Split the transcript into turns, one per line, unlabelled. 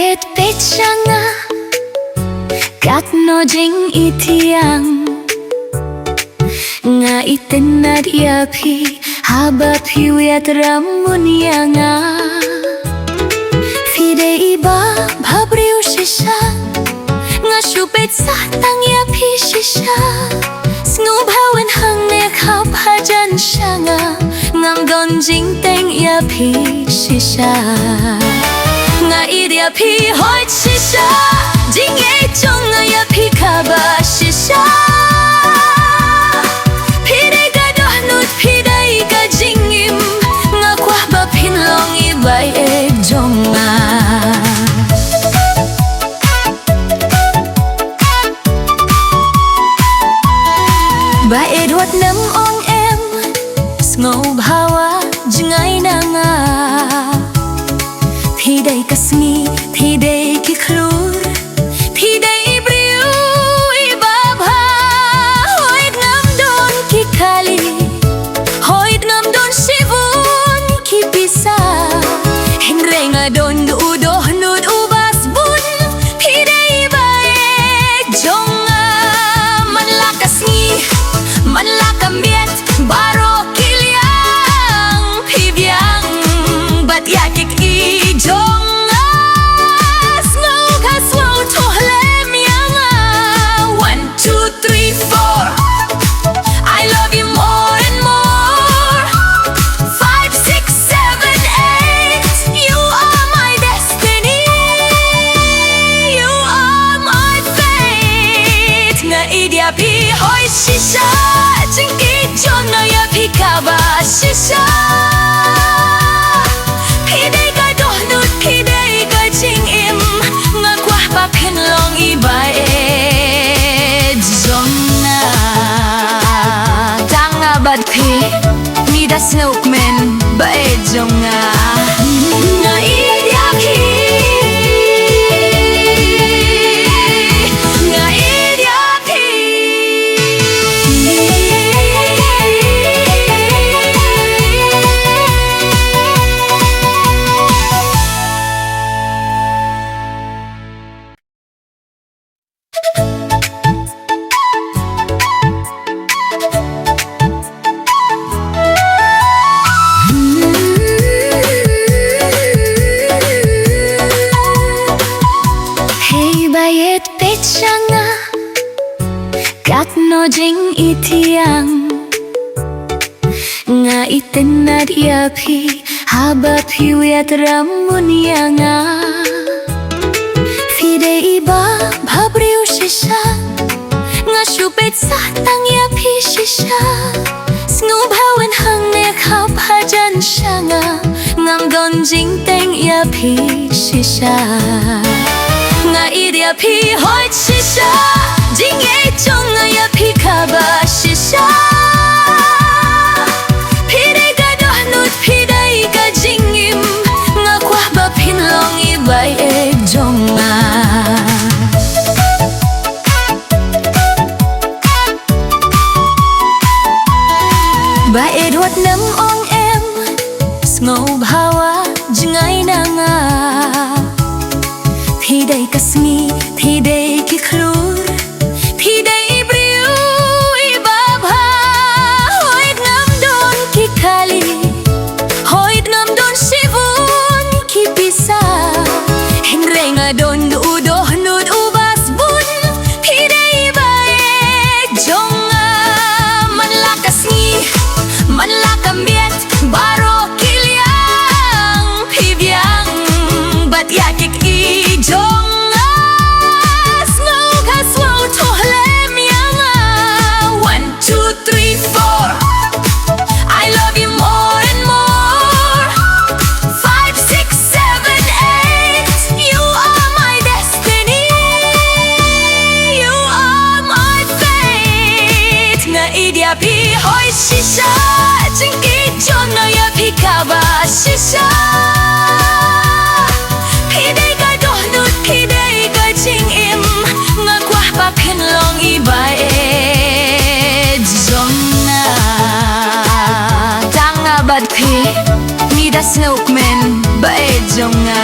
bayet pechanga kat no jing itiang nga iten na diapi haba piwet ramunya nga fide iba babriu shisha nga shupet sa tangya pi shisha snubhawen hang ne khap hajan shanga ngam gon jing teng ya pi shisha nga idia pi hoi shisha jing e chong nga ya pi kaba shisha pide ga do nut pide ga jing im nga kwa ba pin long i bai e jong nga ba e đuột nấm ong em ngầu hawa jingai nanga thì đây kasmi thì đây ki klur thì đây briu i baba hoit nam don ki kali hoit nam don sivun ki pisa henrenga don du do nud ubas bun thì đây bae jonga man la kasmi man la kambiet baro kiliang pibyang bat yakik i jonga slow ka slow to hlem yanga 1 2 3 4 I love you more and more 5 6 7 8 you are my destiny you are my fate nga idia pi hoi shisha jinki jona ya pi kaba shisha pide ga do nut pide ga jing im nga kwa ba pin long i bai e jona tanga bat pi mi da snowman ba e jonga nga idia pi nga idia pi bayet pechanga kat no jing itiang nga iten na diapi haba piwet ramunya nga fide iba babriu shisha nga shupet sa tangya pi shisha snubhawen hang ne khap hajan shanga ngam gon jing teng ya pi shisha nga idia pi hoi shisha jing e chong nga ya pi kaba shisha pide ga do nut pide ga jing im nga kwa ba pin long i bai e jong nga ba e đuột nấm ong em ngầu hawa jingai nanga thì đây kasmi thì đây ki klur thì đây briu i baba hoit nam don ki kali hoit nam don sivun ki pisa henrenga don du do nud ubas bun thì đây bae jonga man la kasmi man la kambiet baro kiliang pibyang bat yakik i jonga slow ka slow to hlem yanga 1 2 3 4 I love you more and more 5 6 7 8 you are my destiny you are my fate nga idia pi hoi shisha jinki jona ya pi kaba shisha pide ga do nut pide ga jing im nga kwa ba pin long i bai e jona tanga bat pi mi da snowman ba e jonga